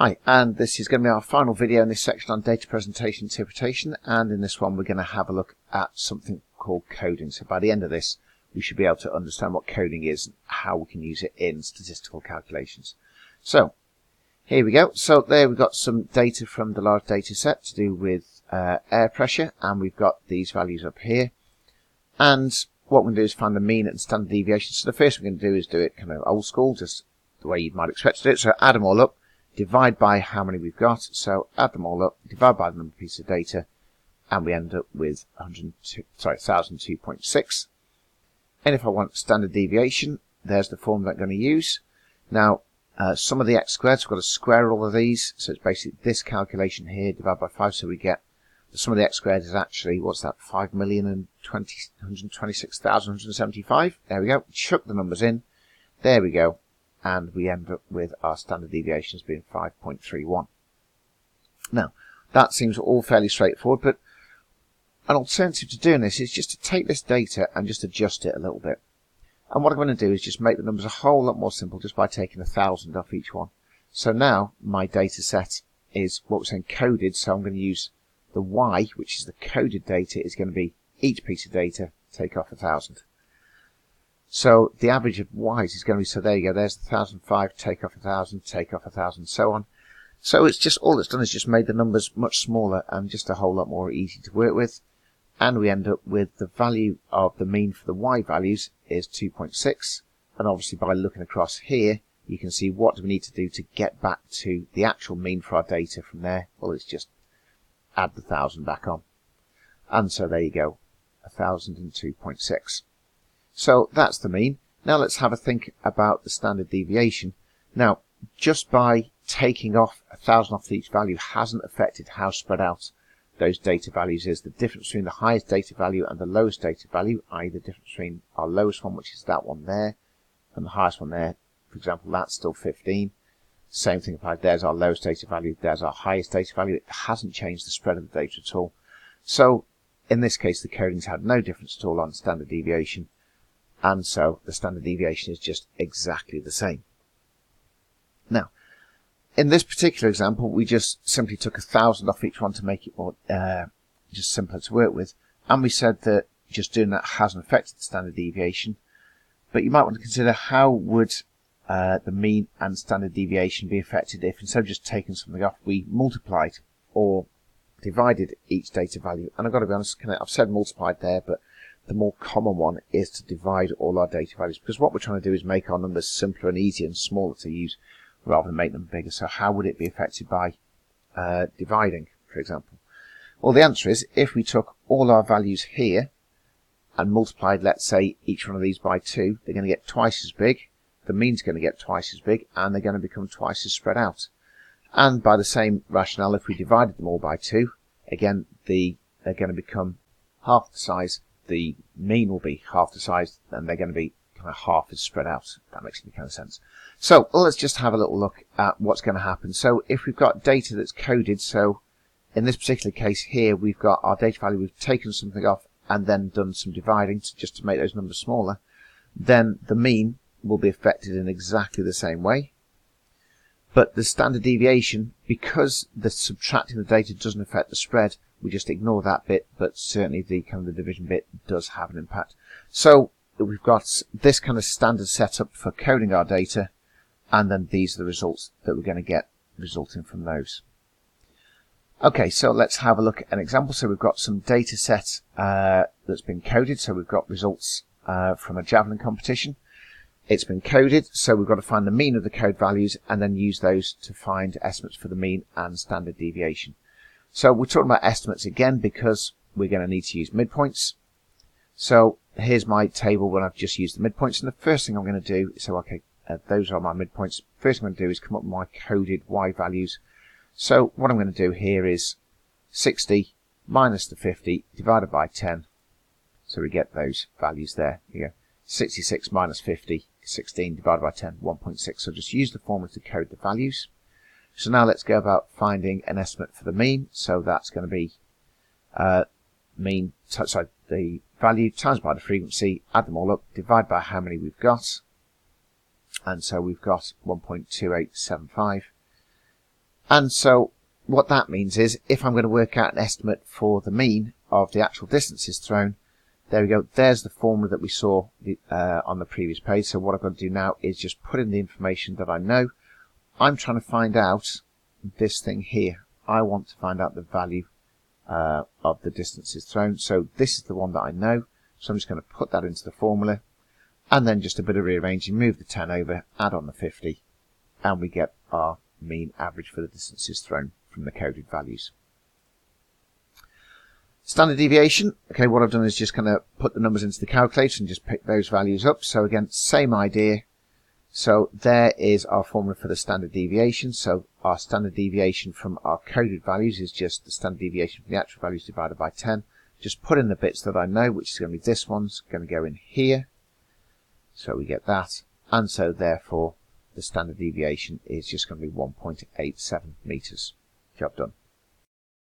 Hi, and this is going to be our final video in this section on data presentation interpretation, and in this one we're going to have a look at something called coding. So by the end of this we should be able to understand what coding is and how we can use it in statistical calculations. So here we go. So there we've got some data from the large data set to do with air pressure, and we've got these values up here, and what we're going to do is find the mean and standard deviation. So the first thing we're going to do is do it kind of old school, just the way you might expect to do it. So add them all up, divide by how many we've got. So add them all up, divide by the number of pieces of data, and we end up with 1002.6. And if I want standard deviation, there's the formula I'm going to use. Now, sum of the x squared, so we've got to square all of these. So it's basically this calculation here, divided by 5. So we get the sum of the x squared is actually, what's that, 5,126,175. There we go. Chuck the numbers in. There we go. And we end up with our standard deviation as being 5.31. Now, that seems all fairly straightforward, but an alternative to doing this is just to take this data and just adjust it a little bit. And what I'm going to do is just make the numbers a whole lot more simple just by taking 1,000 off each one. So now my data set is what we're saying coded, so I'm going to use the y, which is the coded data, is going to be each piece of data, take off 1,000. So the average of y's is going to be, so there you go, there's the 1,005, take off 1,000, take off 1,000, so on. So it's just, all it's done is just made the numbers much smaller and just a whole lot more easy to work with. And we end up with the value of the mean for the y values is 2.6. And obviously by looking across here, you can see what do we need to do to get back to the actual mean for our data from there. Well, it's just add the 1,000 back on. And so there you go, 1,002.6. So that's the mean. Now let's have a think about the standard deviation. Now, just by taking off 1,000 off each value hasn't affected how spread out those data values is. The difference between the highest data value and the lowest data value, i.e. the difference between our lowest one, which is that one there, and the highest one there, for example, that's still 15. Same thing applied. There's our lowest data value, there's our highest data value. It hasn't changed the spread of the data at all. So in this case, the coding's had no difference at all on standard deviation, and so the standard deviation is just exactly the same. Now, in this particular example, we just simply took 1,000 off each one to make it more just simpler to work with, and we said that just doing that hasn't affected the standard deviation. But you might want to consider how would the mean and standard deviation be affected if instead of just taking something off, we multiplied or divided each data value. And I've got to be honest, I've said multiplied there, but the more common one is to divide all our data values, because what we're trying to do is make our numbers simpler and easier and smaller to use rather than make them bigger. So how would it be affected by dividing, for example? Well, the answer is if we took all our values here and multiplied, let's say, each one of these by 2, they're going to get twice as big, the mean's going to get twice as big, and they're going to become twice as spread out. And by the same rationale, if we divided them all by 2, again, they're going to become half the size, the mean will be half the size, and they're going to be kind of half as spread out. That makes any kind of sense. So let's just have a little look at what's going to happen. So if we've got data that's coded, so in this particular case here, we've got our data value, we've taken something off and then done some dividing just to make those numbers smaller, then the mean will be affected in exactly the same way. But the standard deviation, because the subtracting the data doesn't affect the spread, we just ignore that bit, but certainly the kind of the division bit does have an impact. So we've got this kind of standard setup for coding our data, and then these are the results that we're going to get resulting from those. Okay, so let's have a look at an example. So we've got some data set that's been coded. So we've got results from a javelin competition. It's been coded, so we've got to find the mean of the code values and then use those to find estimates for the mean and standard deviation. So we're talking about estimates again because we're going to need to use midpoints. So here's my table when I've just used the midpoints, and the first thing I'm going to do is say, okay, those are my midpoints. First thing I'm going to do is come up with my coded y values. So what I'm going to do here is 60 minus the 50 divided by 10. So we get those values there. You go 66 minus 50, 16 divided by 10, 1.6. So just use the formula to code the values. So now let's go about finding an estimate for the mean. So that's going to be the value times by the frequency, add them all up, divide by how many we've got. And so we've got 1.2875. And so what that means is if I'm going to work out an estimate for the mean of the actual distances thrown, there we go, there's the formula that we saw on the previous page. So what I've got to do now is just put in the information that I know. I'm trying to find out this thing here. I want to find out the value of the distances thrown. So this is the one that I know. So I'm just going to put that into the formula. And then just a bit of rearranging, move the 10 over, add on the 50, and we get our mean average for the distances thrown from the coded values. Standard deviation. Okay, what I've done is just kind of put the numbers into the calculator and just pick those values up. So again, same idea. So there is our formula for the standard deviation. So our standard deviation from our coded values is just the standard deviation from the actual values divided by 10. Just put in the bits that I know, which is going to be this one's going to go in here. So we get that. And so therefore the standard deviation is just going to be 1.87 meters. Job done.